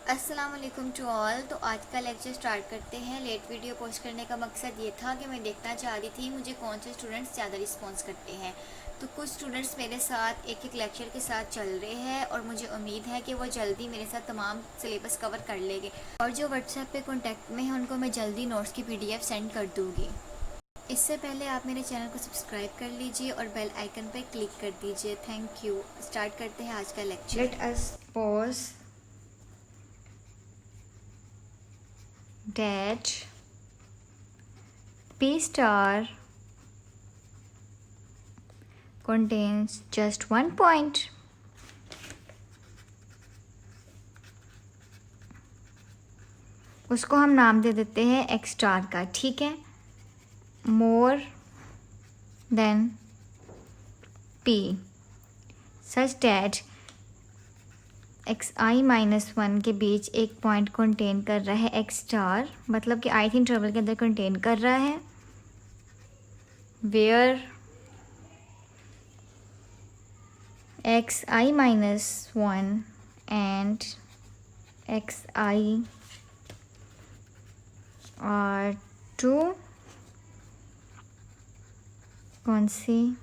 अस्सलाम वालेकुम to all. तो आज का लेक्चर स्टार्ट करते हैं। लेट वीडियो पोस्ट करने का मकसद ये था कि मैं देखना चाह रही थी मुझे कौन से स्टूडेंट्स ज़्यादा रिस्पॉन्स करते हैं। तो कुछ स्टूडेंट्स मेरे साथ एक एक लेक्चर के साथ चल रहे हैं और मुझे उम्मीद है कि वो जल्दी मेरे साथ तमाम सिलेबस कवर कर लेंगे, और जो व्हाट्सएप पे कॉन्टैक्ट में हैं उनको मैं जल्दी नोट्स की PDF सेंड कर दूँगी। इससे पहले आप मेरे चैनल को सब्सक्राइब कर लीजिए और बेल आइकन पर क्लिक कर दीजिए। Thank you. स्टार्ट करते हैं आज का lecture. Let us pause that P star contains just one point. उसको हम नाम दे देते हैं x स्टार का, ठीक है। More than p such that xi-1 के बीच एक पॉइंट कंटेन कर रहा है x स्टार, मतलब कि ith इंटरवल के अंदर कंटेन कर रहा है, where xi-1 and xi are two consecutive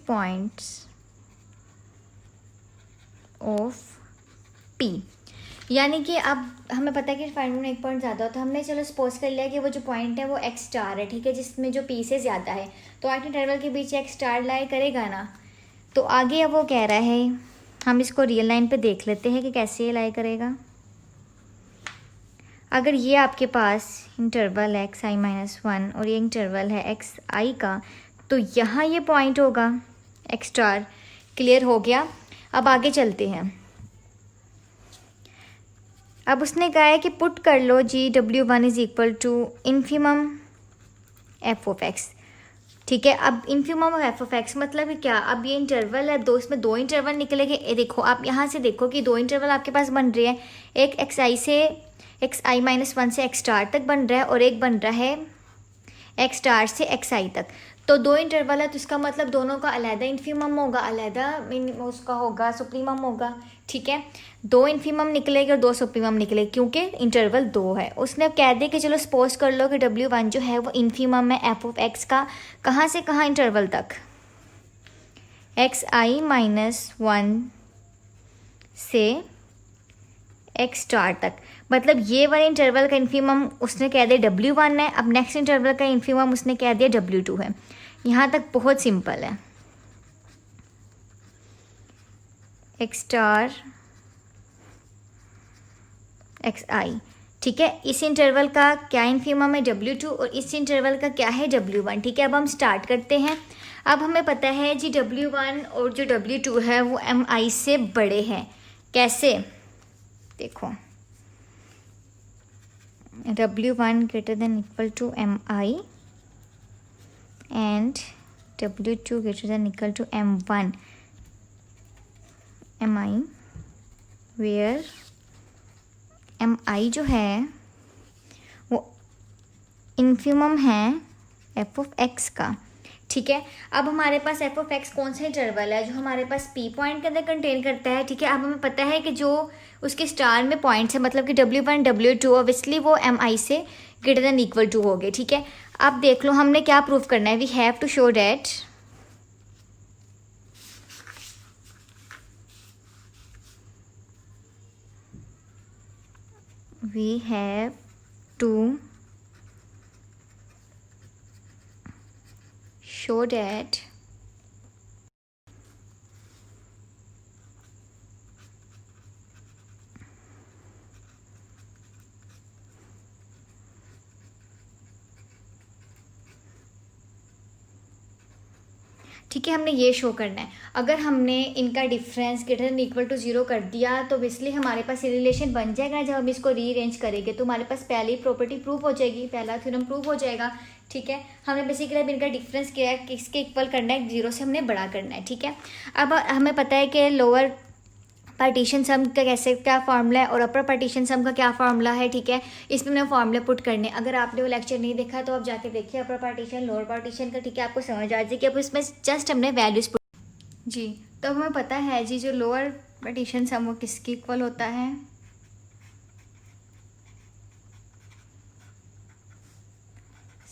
points of P। यानी कि अब हमें पता है कि फाइंड में एक पॉइंट ज़्यादा होता है। हमने चलो सपोज कर लिया कि वो जो पॉइंट है वो x स्टार है, ठीक है, जिसमें जो P से ज़्यादा है, तो आठ इंटरवल के बीच x स्टार लाई करेगा ना। तो आगे अब वो कह रहा है, हम इसको रियल लाइन पे देख लेते हैं कि कैसे ये लाई करेगा। अगर ये आपके पास इंटरवल है xi-1 और ये इंटरवल है xi का, तो यहाँ ये पॉइंट होगा x स्टार। क्लियर हो गया। अब आगे चलते हैं। अब उसने कहा है कि पुट कर लो GW1 is equal to infimum f of x, ठीक है। अब infimum of f of x मतलब कि क्या, अब ये इंटरवल है दो, इसमें दो इंटरवल निकलेंगे। देखो आप यहाँ से देखो कि दो इंटरवल आपके पास बन रहे हैं, एक xi-1 से x स्टार तक बन रहा है और एक बन रहा है x स्टार से xi तक। तो दो इंटरवल है, तो इसका मतलब दोनों का अलहदा इन्फिमम होगा, अलहदा उसका होगा सुप्रीमम होगा, ठीक है। दो इन्फिमम निकलेगा और दो सुप्रीमम निकलेगा क्योंकि इंटरवल दो है। उसने कह दिया कि चलो सपोज कर लो कि W1 जो है वो इन्फिमम है f ऑफ x का, कहाँ से कहाँ इंटरवल तक, xi-1 से x स्टार तक। मतलब ये वाले इंटरवल का इन्फिमम उसने कह दिया W1 है, अब नेक्स्ट इंटरवल का इन्फिमम उसने कह दिया W2 है। यहाँ तक बहुत सिंपल है। x स्टार xi, ठीक है। इस इंटरवल का क्या इन्फिमम है W2 और इस इंटरवल का क्या है W1, ठीक है। अब हम स्टार्ट करते हैं। अब हमें पता है जी W1 और जो W2 है वो mi से बड़े हैं। कैसे, देखो W1 greater than equal to mi and W2 greater than equal to m1 mi, where mi जो है वो इन्फिमम है f ऑफ x का, ठीक है। अब हमारे पास f ऑफ x कौन सा इंटरवल है, जो हमारे पास p पॉइंट के अंदर कंटेन करता है, ठीक है। अब हमें पता है कि जो उसके स्टार में पॉइंट्स है, मतलब कि W1 W2 ऑब्वियसली वो mi से ग्रेटर देन इक्वल टू हो गए, ठीक है। अब देख लो हमने क्या प्रूफ करना है। We have to show that we have to show that ठीक है, हमने ये शो करना है। अगर हमने इनका difference greater than equal to 0 कर दिया तो बेसिकली हमारे पास ये रिलेशन बन जाएगा। जब हम इसको रीअरेंज करेंगे तो हमारे पास पहली प्रॉपर्टी प्रूव हो जाएगी, पहला थ्योरम प्रूव हो जाएगा, ठीक है। हमने बेसिकली अब इनका डिफरेंस क्या है, किसके इक्वल करना है, 0 से हमने बड़ा करना है, ठीक है। अब हमें पता है कि लोअर पार्टीशन सम का कैसे क्या फार्मूला है और अपर पार्टीशन सम का क्या फार्मूला है, ठीक है। इसमें हमने फार्मूला पुट करने। अगर आपने वो लेक्चर नहीं देखा तो आप जाके देखिए अपर पार्टीशन लोअर पार्टीशन का, ठीक है, आपको समझ आ जाएगी। अब इसमें जस्ट हमने वैल्यूज पुट जी। तो हमें पता है जी जो लोअर पार्टीशन सम वो किसके इक्वल होता है,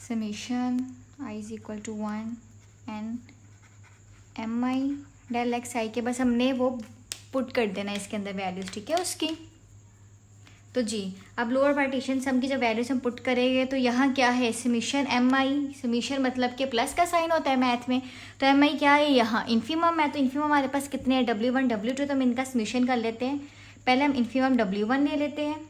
summation i is equal to 1 and m i del x i के, बस हमने वो पुट कर देना इसके अंदर वैल्यूज़, ठीक है उसकी। तो जी अब लोअर पार्टीशन सम की जब वैल्यूज हम पुट करेंगे तो यहाँ क्या है, समीशन एम आई, समीशन मतलब कि प्लस का साइन होता है मैथ में, तो एम आई क्या है यहाँ इन्फीमम है, तो इन्फीमम हमारे पास कितने हैं W1 W2, तो हम इनका समीशन कर लेते हैं। पहले हम इन्फीमम W1 ले लेते हैं।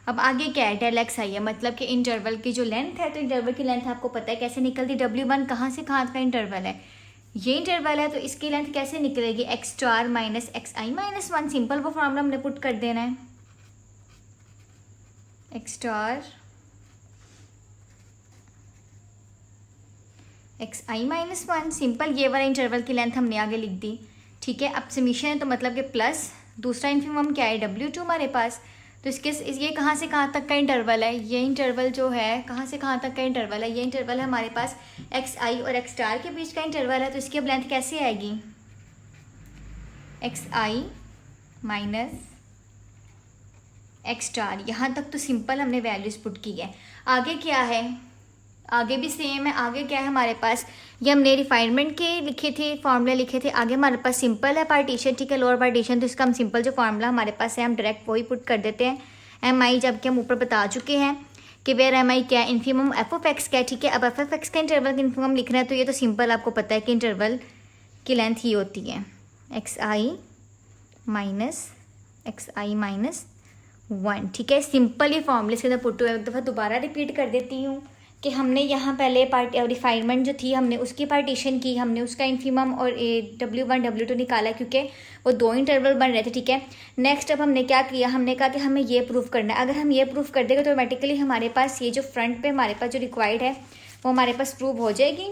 अब आगे क्या है, डेल एक्स आई है, मतलब कि इंटरवल की जो लेंथ है, तो इंटरवल की लेंथ आपको पता है कैसे निकलती, W1 कहाँ से कहाँ का इंटरवल है, ये इंटरवल है, तो इसकी लेंथ कैसे निकलेगी, एक्स स्टार माइनस एक्स आई माइनस 1, सिंपल वो फॉर्मूला हमने पुट कर देना है, एक्स स्टार एक्स आई माइनस 1, सिंपल ये वाला इंटरवल की लेंथ हमने आगे लिख दी, ठीक है। अब समीशन है तो मतलब कि प्लस दूसरा इन्फीमम क्या है, W2 हमारे पास, तो इसके ये कहाँ से कहाँ तक का इंटरवल है, ये इंटरवल जो है कहाँ से कहाँ तक का इंटरवल है, ये इंटरवल है हमारे पास एक्स आई और एक्स स्टार के बीच का इंटरवल है, तो इसकी अब लेंथ कैसे आएगी, एक्स आई माइनस एक्स स्टार, यहाँ तक तो सिंपल हमने वैल्यूज़ पुट की है। आगे क्या है, आगे भी सेम है, आगे क्या है हमारे पास, ये हमने रिफाइनमेंट के लिखे थे, फार्मूले लिखे थे, आगे हमारे पास सिंपल है पार्टीशन, ठीक है, लोअर पार्टीशन, तो इसका हम सिंपल जो फार्मूला हमारे पास है हम डायरेक्ट वही पुट कर देते हैं, एम आई, जबकि हम ऊपर बता चुके हैं कि वेयर एम आई क्या है, इन्फीमम एफ ऑफ एक्स क्या है, ठीक है। अब एफ ऑफ एक्स का इंटरवल का इन्फीमम लिखना है, तो ये तो सिंपल आपको पता है कि इंटरवल की लेंथ ही होती है एक्स आई माइनस एक्स आई माइनस 1, ठीक है। सिंपल ये फॉर्मूले इसके अंदर पुट हुए, एक दफ़ा दोबारा रिपीट कर देती हूँ कि हमने यहाँ पहले रिफाइनमेंट जो थी हमने उसकी पार्टीशन की, हमने उसका इन्फीमम और W1 W2 निकाला क्योंकि वो दो इंटरवल बन रहे थे, ठीक है। नेक्स्ट अब हमने क्या किया, हमने कहा कि हमें ये प्रूफ करना है, अगर हम ये प्रूफ कर देंगे तो ऑटोमेटिकली हमारे पास ये जो फ्रंट पे हमारे पास जो रिक्वायर्ड है वो हमारे पास प्रूव हो जाएगी,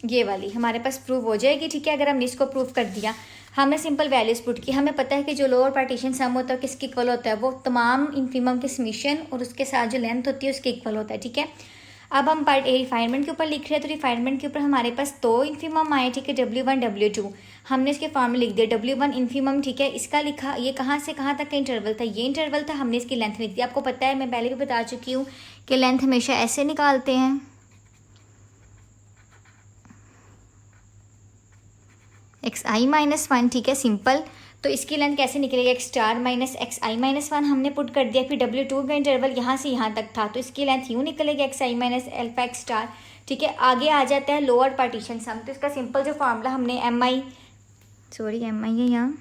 ये वाली हमारे पास प्रूव हो जाएगी, ठीक है। अगर हमने इसको प्रूव कर दिया, हमने सिंपल वैल्यूज पुट की, हमें पता है कि जो लोअर पार्टीशन सम होता है किसके इक्वल होता है, वो तमाम इन्फीमम के समीशन और उसके साथ जो लेंथ होती है उसके इक्वल होता है, ठीक है। अब हम रिफाइनमेंट के ऊपर लिख रहे हैं, तो रिफाइनमेंट के ऊपर हमारे पास दो इन्फीमम आए, ठीक है, W1 W2, हमने इसके फॉर्मूले लिख दिया, W1 इन्फीमम, ठीक है, इसका लिखा, ये कहाँ से कहाँ तक का इंटरवल था, ये इंटरवल था, हमने इसकी लेंथ लिख दी। आपको पता है मैं पहले भी बता चुकी हूँ कि लेंथ हमेशा ऐसे निकालते हैं, एक्स आई माइनस 1, ठीक है, सिंपल। तो इसकी लेंथ कैसे निकलेगी, एक्स स्टार माइनस एक्स आई माइनस 1 हमने पुट कर दिया, फिर W2 का इंटरवल यहाँ से यहाँ तक था, तो इसकी लेंथ यूँ निकलेगी एक्स आई माइनस एल्फा एक्स स्टार, ठीक है। आगे आ जाता है लोअर पार्टीशन सम, तो इसका सिंपल जो फार्मूला हमने एम आई है यहाँ,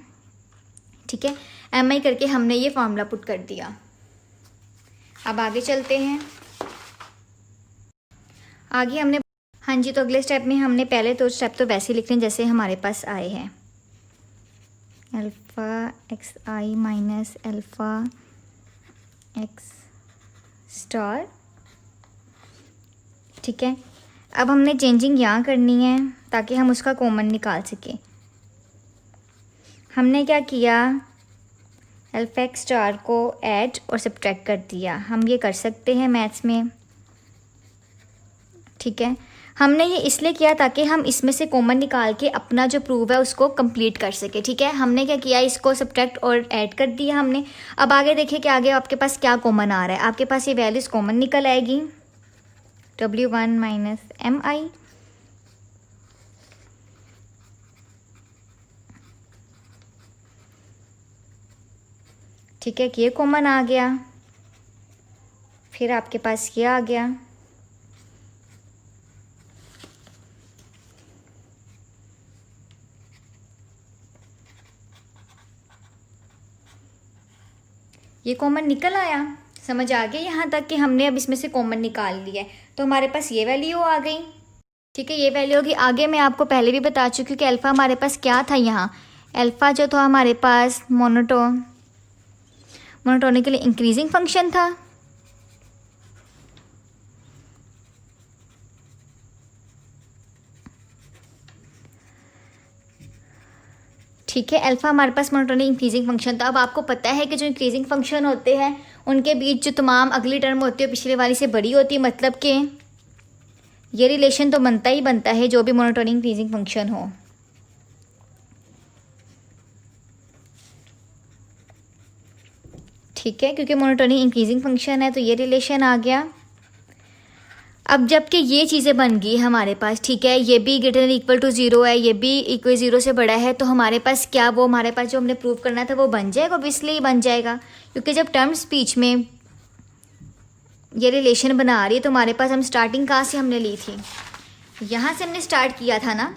ठीक है, एम आई करके हमने ये फार्मूला पुट कर दिया। अब आगे चलते हैं, आगे हमने, हाँ जी, तो अगले स्टेप में हमने पहले तो स्टेप तो वैसे ही लिख रहे हैं जैसे हमारे पास आए हैं, अल्फ़ा एक्स आई माइनस अल्फ़ा एक्स स्टार, ठीक है। अब हमने चेंजिंग यहाँ करनी है ताकि हम उसका कॉमन निकाल सकें। हमने क्या किया, अल्फ़ा एक्स स्टार को ऐड और सब्ट्रैक्ट कर दिया, हम ये कर सकते हैं मैथ्स में, ठीक है। हमने ये इसलिए किया ताकि हम इसमें से कॉमन निकाल के अपना जो प्रूव है उसको कंप्लीट कर सके, ठीक है। हमने क्या किया, इसको सब्ट्रैक्ट और ऐड कर दिया हमने। अब आगे देखिए कि आगे आपके पास क्या कॉमन आ रहा है, आपके पास ये वैल्यूज़ कॉमन निकल आएगी, W1 माइनस एम आई, ठीक है, कि ये कॉमन आ गया, फिर आपके पास ये आ गया, ये कॉमन निकल आया, समझ आ गया यहाँ तक कि हमने अब इसमें से कॉमन निकाल लिया है, तो हमारे पास ये वैल्यू आ गई, ठीक है, ये वैल्यू होगी। आगे मैं आपको पहले भी बता चुकी हूँ कि अल्फ़ा हमारे पास क्या था, यहाँ अल्फ़ा जो था हमारे पास मोनोटोनिकली इंक्रीजिंग फंक्शन था, ठीक है, अल्फ़ा हमारे पास मोनोटोनिक इंक्रीजिंग फंक्शन था। अब आपको पता है कि जो इंक्रीजिंग फंक्शन होते हैं उनके बीच जो तमाम अगली टर्म होती है पिछले वाली से बड़ी होती है, मतलब कि ये रिलेशन तो बनता ही बनता है जो भी मोनोटोनिक इंक्रीजिंग फंक्शन हो। ठीक है, क्योंकि मोनोटोनिक इंक्रीजिंग फंक्शन है तो ये रिलेशन आ गया। अब जबकि ये चीज़ें बन गई हमारे पास, ठीक है, ये भी ग्रेटर देन इक्वल टू 0 है, ये भी इक्वल 0 से बड़ा है, तो हमारे पास क्या वो हमारे पास जो हमने प्रूव करना था वो बन जाएगा, ऑब्वियसली बन जाएगा। क्योंकि जब टर्म स्पीच में ये रिलेशन बना रही है तो हमारे पास हम स्टार्टिंग कहाँ से हमने ली थी, यहाँ से हमने स्टार्ट किया था ना।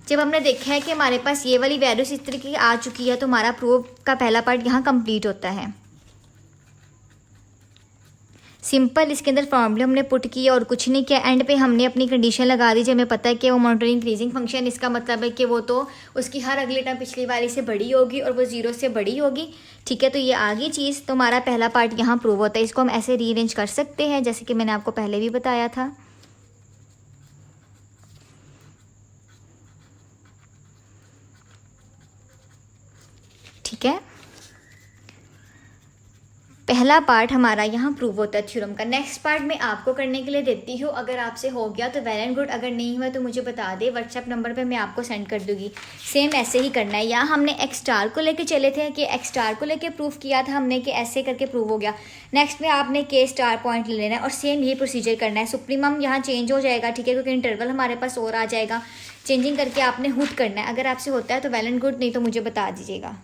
जब हमने देखा है कि हमारे पास ये वाली वैल्यूज इस तरीके की आ चुकी है तो हमारा प्रूव का पहला पार्ट यहाँ कंप्लीट होता है। सिंपल इसके अंदर फॉर्मूले हमने पुट किया और कुछ नहीं किया। एंड पे हमने अपनी कंडीशन लगा दी, जब हमें पता है कि वो मोनोटोनिक इंक्रीजिंग फंक्शन, इसका मतलब है कि वो तो उसकी हर अगली टर्म पिछली वाली से बड़ी होगी और वो 0 से बड़ी होगी। ठीक है, तो ये आ गई चीज़, तो हमारा पहला पार्ट यहाँ प्रूव होता है। इसको हम ऐसे रीअरेंज कर सकते हैं जैसे कि मैंने आपको पहले भी बताया था। ठीक है, पहला पार्ट हमारा यहाँ प्रूव होता है थ्योरम का। नेक्स्ट पार्ट मैं आपको करने के लिए देती हूँ, अगर आपसे हो गया तो वेल एंड गुड, अगर नहीं हुआ तो मुझे बता दे, व्हाट्सएप नंबर पे मैं आपको सेंड कर दूँगी। सेम ऐसे ही करना है। यहाँ हमने एक्स स्टार को लेके चले थे कि एक्स स्टार को लेके प्रूव किया था हमने कि ऐसे करके प्रूव हो गया। नेक्स्ट में आपने के स्टार पॉइंट ले लेना है और सेम यही प्रोसीजर करना है। सुप्रीमम यहाँ चेंज हो जाएगा, ठीक है, क्योंकि इंटरवल हमारे पास और आ जाएगा। चेंजिंग करके आपने हुड करना है। अगर आपसे होता है तो वेल एंड गुड, नहीं तो मुझे बता दीजिएगा।